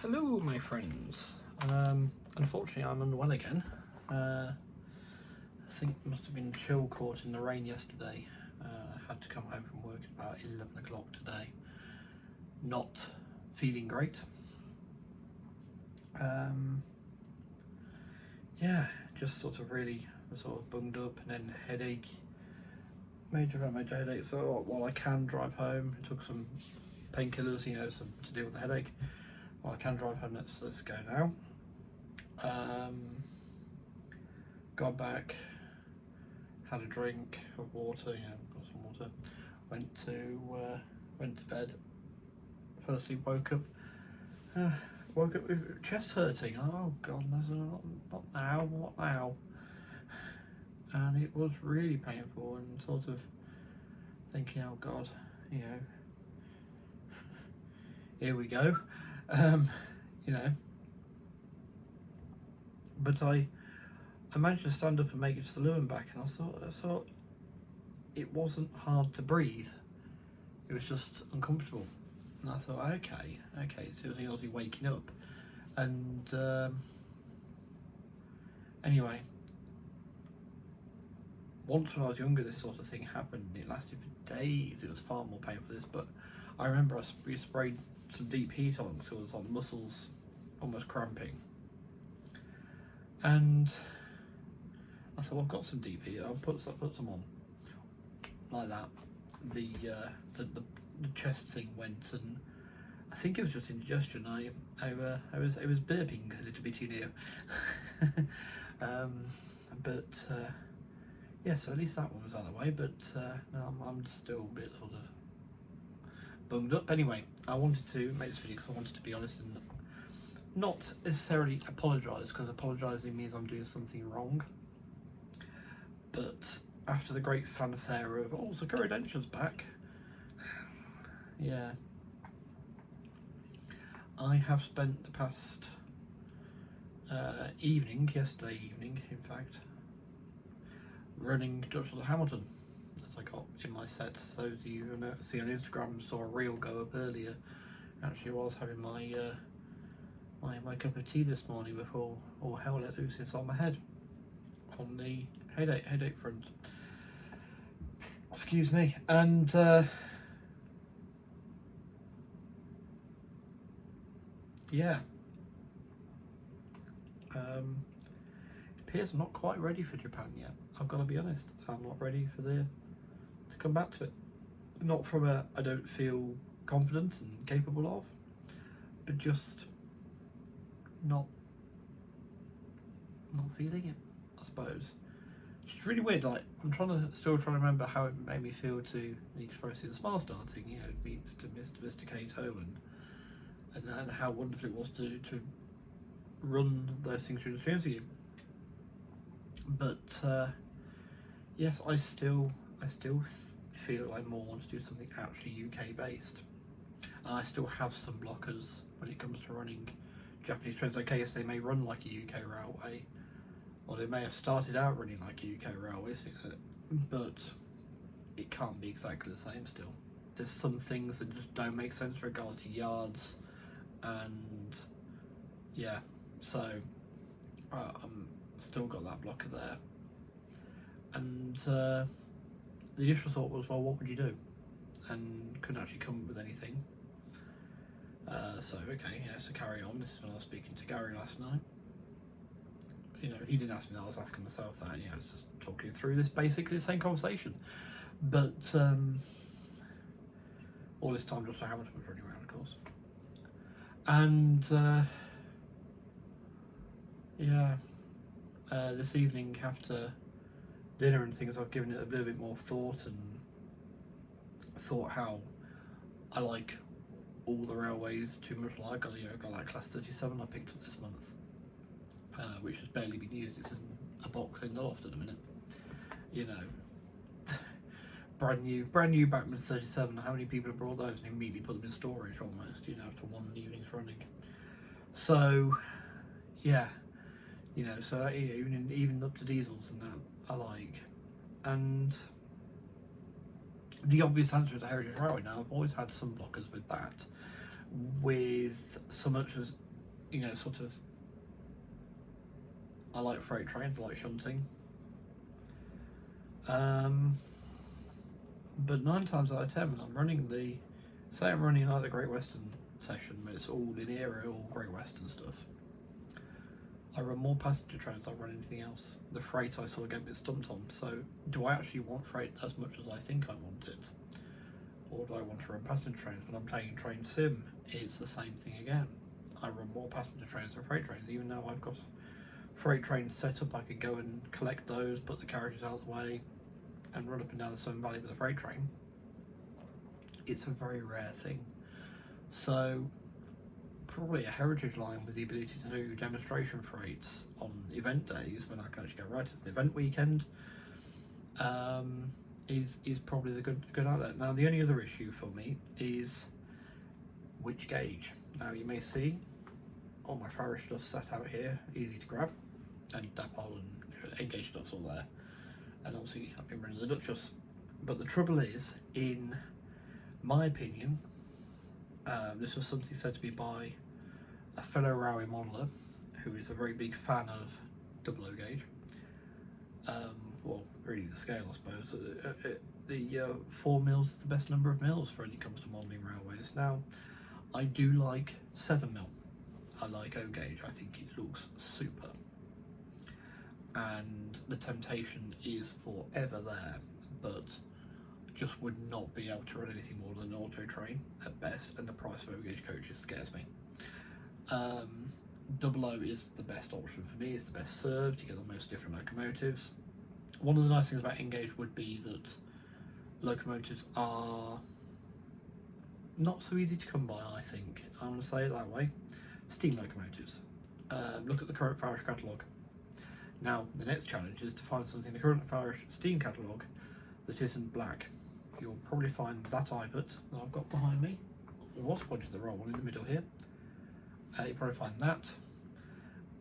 Hello, my friends. Unfortunately, I'm unwell again. I think it must have been chill caught in the rain yesterday. I had to come home from work at about 11 o'clock today. Not feeling great. Yeah, just sort of really sort of bunged up, and then headache. Major headache. So while I can drive home, I took some painkillers, to deal with the headache. While I can drive home, let's go now. Got back, had a drink of water, got some water. Went to bed. Fell asleep. Woke up with chest hurting. Oh God, not now. What now? And it was really painful, and sort of thinking, oh God, here we go. You know. But I managed to stand up and make it to the loo and back, and I thought it wasn't hard to breathe. It was just uncomfortable. And I thought, okay, so it was obviously waking up. And anyway, once when I was younger, this sort of thing happened. It lasted for days. It was far more painful than this, but I remember we sprayed some deep heat on, so it was on the muscles almost cramping. And I thought, well, I've got some deep heat. I'll put some on, like that. The chest thing went, and I think it was just indigestion. I was burping a little bit, but yeah. So at least that one was out of the way. But no, I'm still a bit sort of bunged up. Anyway, I wanted to make this video because I wanted to be honest and not necessarily apologise, because apologising means I'm doing something wrong. But after the great fanfare of, oh, so Curry Densha's back, yeah, I have spent the past yesterday evening, in fact, running Dutch Hamilton that I got in my set. So you see on Instagram, saw a reel go up earlier. Actually, I was having my my cup of tea this morning before all hell let loose inside my head on the headache front. Excuse me. And yeah, it appears I'm not quite ready for Japan yet. I've got to be honest. I'm not ready to come back to it. Not from I don't feel confident and capable of, but just not feeling it, I suppose. It's really weird. Like, I'm still trying to remember how it made me feel to the Express in the Smile starting. Meet Mr. Kato, and how wonderful it was to run those things through the screens with you. But yes, I still feel I more want to do something actually UK based. I still have some blockers when it comes to running Japanese trains. Okay, yes, they may run like a UK railway, or they may have started out running like a UK railway, but it can't be exactly the same still. There's some things that just don't make sense with regards to yards, and yeah, so I'm still got that blocker there. And the initial thought was, well, what would you do? And couldn't actually come up with anything. So okay, yeah, so carry on. This is when I was speaking to Gary last night. He didn't ask me that, I was asking myself that. I was just talking through this, basically the same conversation. But all this time, just so Hamilton was running around, of course. And yeah, this evening after dinner and things, I've given it a little bit more thought, and thought how I like all the railways too much. Like I got like Class 37 I picked up this month, which has barely been used. It's in a box in the loft at the minute. brand new Bachmann 37. How many people have brought those and immediately put them in storage almost? After one evening's running. So yeah, so even up to diesels and that I like. And the obvious answer is a Heritage Railway. Now, I've always had some blockers with that, with so much as sort of, I like freight trains, I like shunting. But 9 times out of 10, when I'm running say I'm running either Great Western session, but it's all in era or Great Western stuff, I run more passenger trains than I run anything else. The freight I sort of get a bit stumped on. So, do I actually want freight as much as I think I want it? Or do I want to run passenger trains? When I'm playing Train Sim, it's the same thing again. I run more passenger trains than freight trains, even though I've got freight trains set up. I could go and collect those, put the carriages out of the way, and run up and down the Severn Valley with a freight train. It's a very rare thing. So, probably a heritage line with the ability to do demonstration freights on event days when I can actually go right at an event weekend is probably the good outlet. Now the only other issue for me is which gauge. Now you may see all my Farish stuff set out here, easy to grab, and Dapol and Engage stuff's all there, and obviously I've been running the Duchess. But the trouble is, in my opinion, this was something said to me by a fellow Rowie modeller who is a very big fan of double O gauge. Well, really the scale, I suppose. The 4 mils is the best number of mils for when it comes to modelling railways. Now, I do like 7 mil. I like O gauge. I think it looks super. And the temptation is forever there, but just would not be able to run anything more than an auto train at best, and the price of O gauge coaches scares me. Double O is the best option for me. It's the best served. You get the most different locomotives. One of the nice things about Engage would be that locomotives are not so easy to come by, I think. I'm going to say it that way. Steam locomotives. Look at the current Farish catalogue. Now, the next challenge is to find something in the current Farish steam catalogue that isn't black. You'll probably find that Ibert that I've got behind me. There was pointing to the right one in the middle here. You'll probably find that.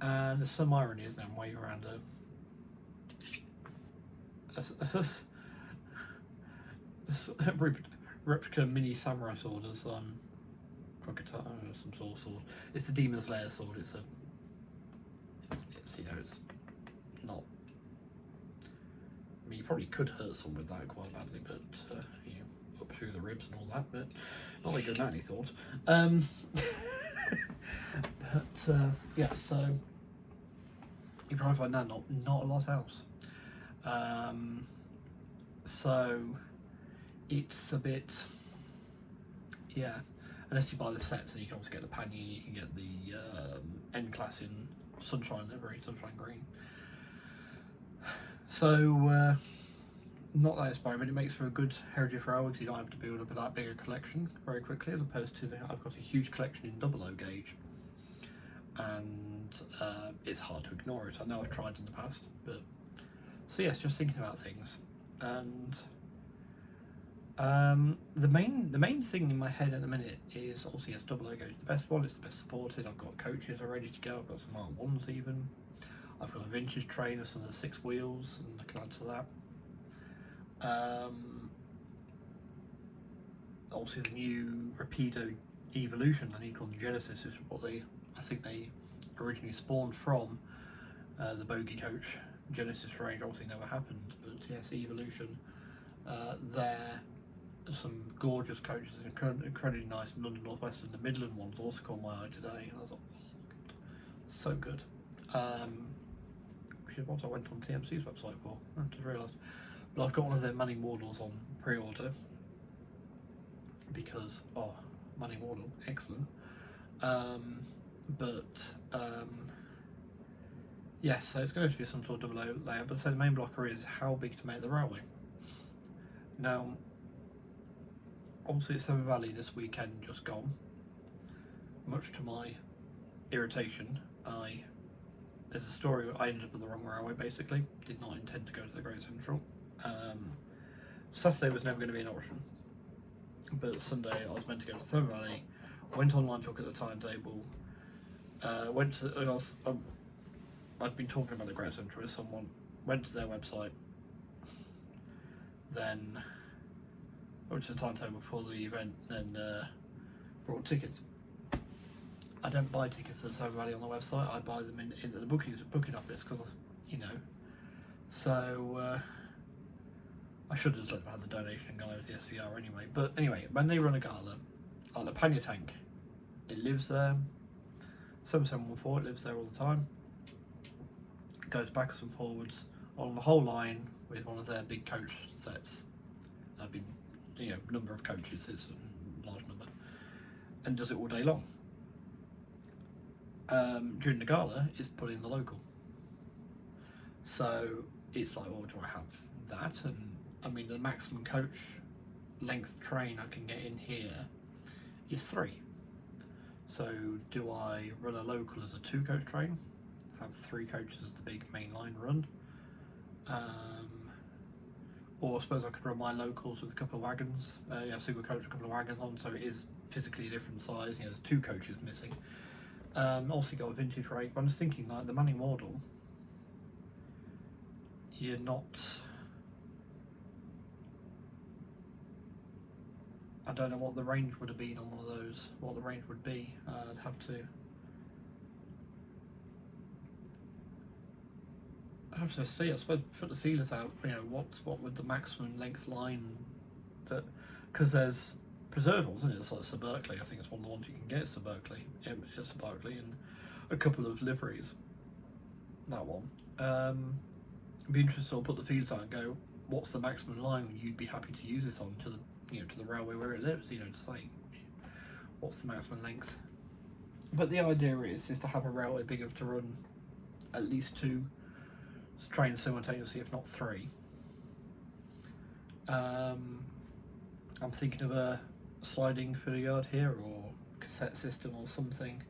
And there's some irony, isn't there? I'm waving around a replica mini samurai sword as a katana, some sort of sword. It's the Demon's Lair sword. It's it's not. I mean, you probably could hurt someone with that quite badly, but up through the ribs and all that. But not very good at any thought. But yeah, so you probably find that not a lot else. So it's a bit, yeah, unless you buy the sets, and you can also get the Pannier, you can get the N-Class in Sunshine livery, Sunshine Green. So not that inspiring, but it makes for a good heritage railway because you don't have to build up that bigger collection very quickly, as opposed to I've got a huge collection in double O gauge, and it's hard to ignore it. I know I've tried in the past, but so yes, just thinking about things. And the main thing in my head at the minute is obviously yes, double O gauge, the best one, it's the best supported. I've got coaches are ready to go. I've got some Mark 1s even. I've got a vintage train of some of the 6 wheels, and I can add to that. Obviously the new Rapido Evolution, I need to call them Genesis, is what I think they originally spawned from. The bogie coach Genesis range obviously never happened, but yes, Evolution. There are some gorgeous coaches, incredibly nice London North Western. The Midland ones also caught my eye today, and I was like, oh, so good. Which is what I went on TMC's website for, I just realised. But I've got one of their Manning Wardles on pre-order because, Manning Wardle, excellent. Yes, so it's going to be some sort of double O layout, but so the main blocker is how big to make the railway. Now, obviously it's Severn Valley this weekend just gone. Much to my irritation, there's a story I ended up at the wrong railway basically. Did not intend to go to the Great Central. Saturday was never going to be an option, but Sunday I was meant to go to Severn Valley. Went online to look at the timetable. I'd been talking about the Great Central with someone, went to their website, then went to the timetable for the event, then brought tickets. I don't buy tickets at Soho Valley on the website. I buy them in the booking office because, you know. So I should have had the donation and gone over to the SVR anyway. But anyway, when they run a gala, like the Panya Tank, it lives there. 7714, it lives there all the time. It goes backwards and forwards on the whole line with one of their big coach sets. I've been, you know, number of coaches, it's a large number, and does it all day long. During the gala, it's put in the local. So it's like, well, do I have that? And I mean, the maximum coach length train I can get in here is 3. So do I run a local as a 2-coach train, have 3 coaches as the big main line run, or I suppose I could run my locals with a couple of wagons, single coach, a couple of wagons on, so it is physically a different size. You know, there's 2 coaches missing. Also got a vintage rate, but I'm just thinking, like, the Manning Wardle, you're not, I don't know what the range would have been on one of those, what the range would be. I'd have to see, I suppose, put the feelers out, you know, what would the maximum length line, that, because there's preservables, isn't it? It's like Sir Berkeley, I think it's one of the ones you can get, Sir Berkeley, and a couple of liveries, that one. It'd be interesting to put the feelers out and go, what's the maximum line you'd be happy to use it on to the, you know, to the railway where it lives, you know, to say what's the maximum length. But the idea is to have a railway big enough to run at least 2 trains simultaneously, if not 3. I'm thinking of a sliding feeder yard here, or cassette system or something,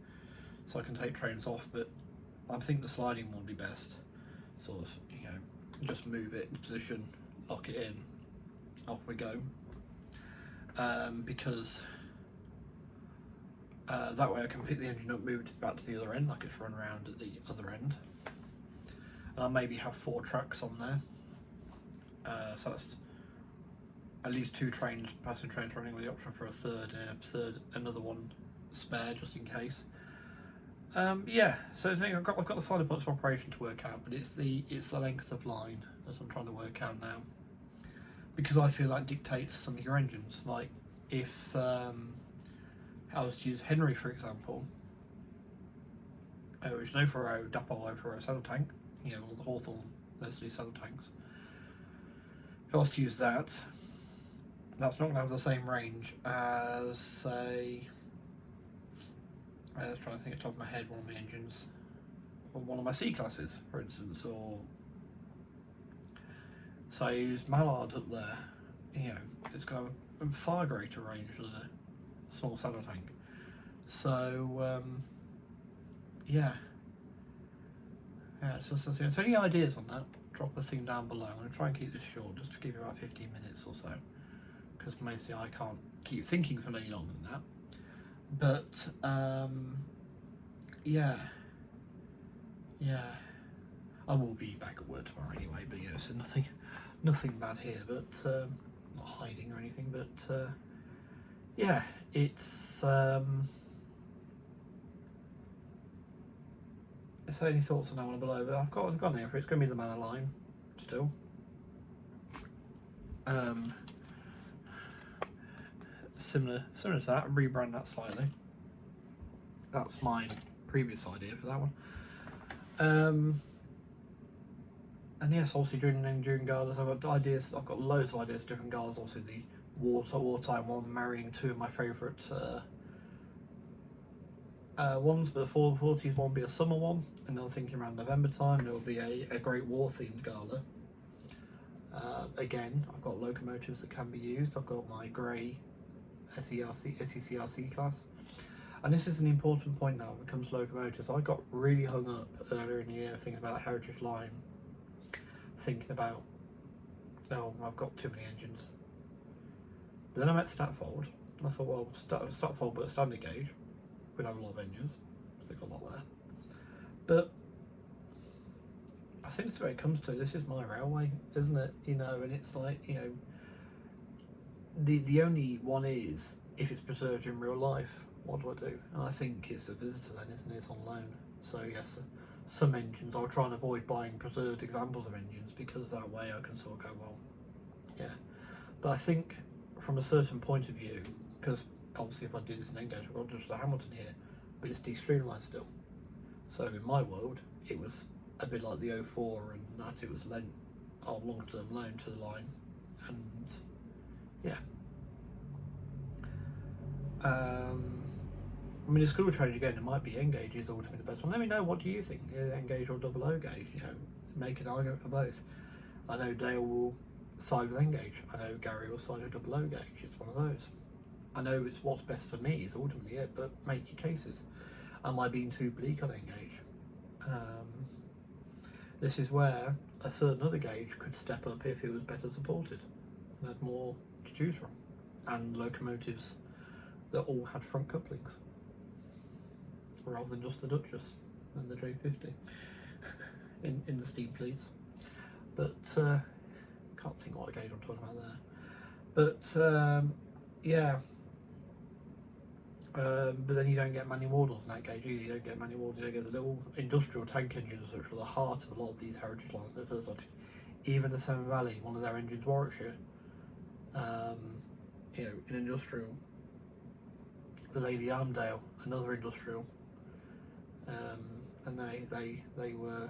so I can take trains off, but I think the sliding one would be best. Sort of, you know, just move it into position, lock it in, off we go. Because that way I can pick the engine up, move it back to the other end, like it's run around at the other end. And I'll maybe have 4 tracks on there. So that's at least 2 trains, passenger trains running, with the option for a third, and another one spare just in case. Yeah, so I've got the final points of operation to work out, but it's the length of line as I'm trying to work out now, because I feel that dictates some of your engines. Like if I was to use Henry, for example, which is an 040 Dapol 040 saddle tank, you know, all the Hawthorn Leslie saddle tanks. If I was to use that, that's not going to have the same range as, say, I was trying to think at the top of my head, one of my engines, or one of my C classes, for instance, or so I use Mallard up there. You know, it's got a far greater range than a small saddle tank. So yeah. So any ideas on that? Drop a thing down below. I'm going to try and keep this short, just to give you about 15 minutes or so, because mostly I can't keep thinking for any longer than that. But yeah, I will be back at work tomorrow anyway. But yeah, so nothing bad here, but not hiding or anything. But yeah, it's so any thoughts on that one below? But I've got there for it. It's going to be the Manor line still. Similar to that, rebrand that slightly. That's my previous idea for that one. And yes, obviously during galas, I've got ideas. I've got loads of ideas for different galas. Obviously the wartime one, marrying 2 of my favourite ones, but the 40s one will be a summer one, and then I'm thinking around November time there will be a Great War themed gala. Again, I've got locomotives that can be used. I've got my grey SECRC class. And this is an important point now when it comes to locomotives. I got really hung up earlier in the year thinking about Heritage Line, thinking about, oh, I've got too many engines. But then I met Statfold, and I thought, well, Statfold but a standard gauge would have a lot of engines, so they've got a lot there. But I think that's where it comes to. This is my railway, isn't it? You know, and it's like, you know, the only one is if it's preserved in real life. what do I do? And I think it's a visitor then, isn't it? It's on loan. So yes, some engines, I'll try and avoid buying preserved examples of engines, because that way I can sort of go, well, yeah. But I think from a certain point of view, because obviously if I do this in Engage, I've got just a Hamilton here, but it's de-streamlined still. So in my world, it was a bit like the 04, and that it was lent on long-term loan to the line, and yeah. I mean, it's cool trade again. It might be Engage is ultimately the best one. Let me know, what do you think? Engage or double O gauge? You know, make an argument for both. I know Dale will side with Engage. I know Gary will side with double O gauge. It's one of those. I know it's what's best for me is ultimately it, but make your cases. Am I being too bleak on Engage? This is where a certain other gauge could step up if it was better supported and had more to choose from, and locomotives that all had front couplings rather than just the Duchess and the J50 in the steam fleets. But can't think what gauge I'm talking about there. But yeah. But then you don't get manual models in that gauge either. You don't get manual models, you don't get the little industrial tank engines, which are the heart of a lot of these heritage lines that first started. Even the Severn Valley, one of their engines, Warwickshire, you know, an industrial. The Lady Armdale, another industrial, and they were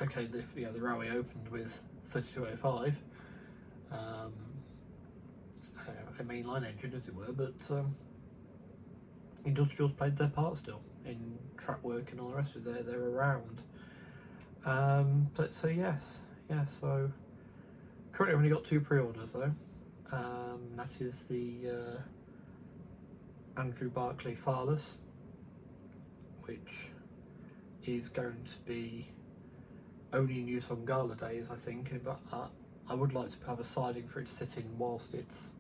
okay. The railway opened with 3205, a mainline engine as it were, but industrials played their part still in track work and all the rest of it. They're around. But so yes, yeah. So currently I've only got 2 pre-orders though. That is the Andrew Barclay Farless, which is going to be only in use on gala days, I think, but I would like to have a siding for it to sit in whilst it's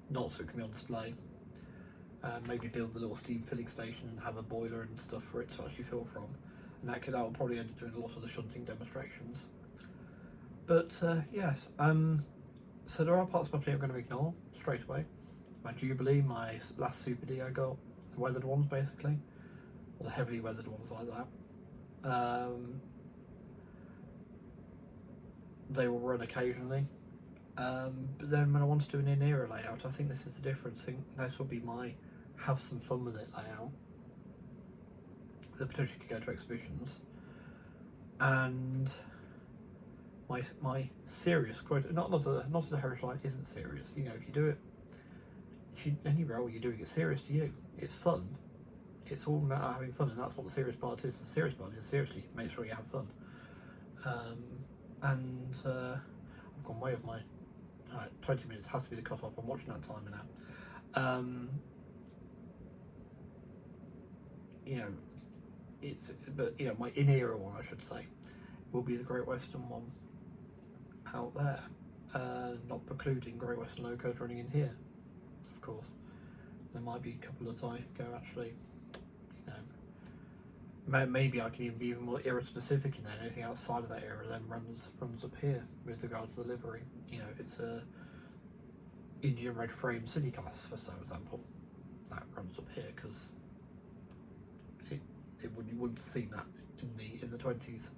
not, so it can be on display. Maybe build the little steam filling station and have a boiler and stuff for it to actually fill from, and that will probably end up doing a lot of the shunting demonstrations. But yes, so there are parts of my fleet I'm going to ignore straight away. My Jubilee, my last Super D I got, the weathered ones basically, or the heavily weathered ones like that. They will run occasionally, but then when I want to do an in-era layout, I think this is the difference. I think this will be my have some fun with it layout that potentially could go to exhibitions, and my serious quote, not that the heritage line isn't serious. You know, if you do it, any railway you're doing it serious to you, it's fun. It's all about having fun, and that's what the serious part is. The serious part is seriously make sure you have fun. And I've gone way off my 20 minutes has to be the cut off. I'm watching that timer now. You know, but you know, my in-era one, I should say, will be the Great Western one out there, not precluding Great Western locos running in here. Of course, there might be a couple that I go actually, you know, maybe I can even be even more era specific in there. Anything outside of that era then runs up here with regards to the livery. You know, if it's a Indian red frame city class, for example, that runs up here because you wouldn't see that in the 20s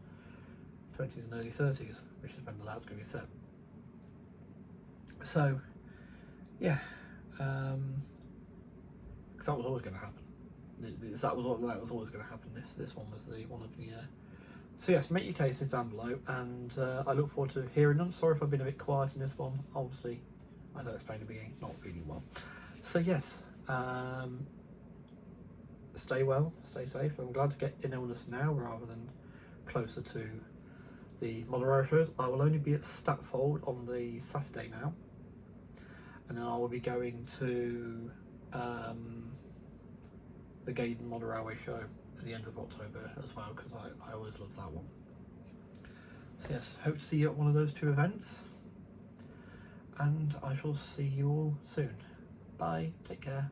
and early 30s, which is when the lab's going to be set. So yeah, because that was always going to happen. That was always going to happen. This one was the one of the. So yes, make your cases down below, and I look forward to hearing them. Sorry if I've been a bit quiet in this one. Obviously, as I explained at the beginning, not feeling well. So yes, stay well, stay safe. I'm glad to get in illness now rather than closer to the model railway shows. I will only be at Statfold on the Saturday now, and then I will be going to the Gaydon Model Railway show at the end of October as well, because I always love that one. So yes, hope to see you at one of those 2 events, and I shall see you all soon. Bye, take care.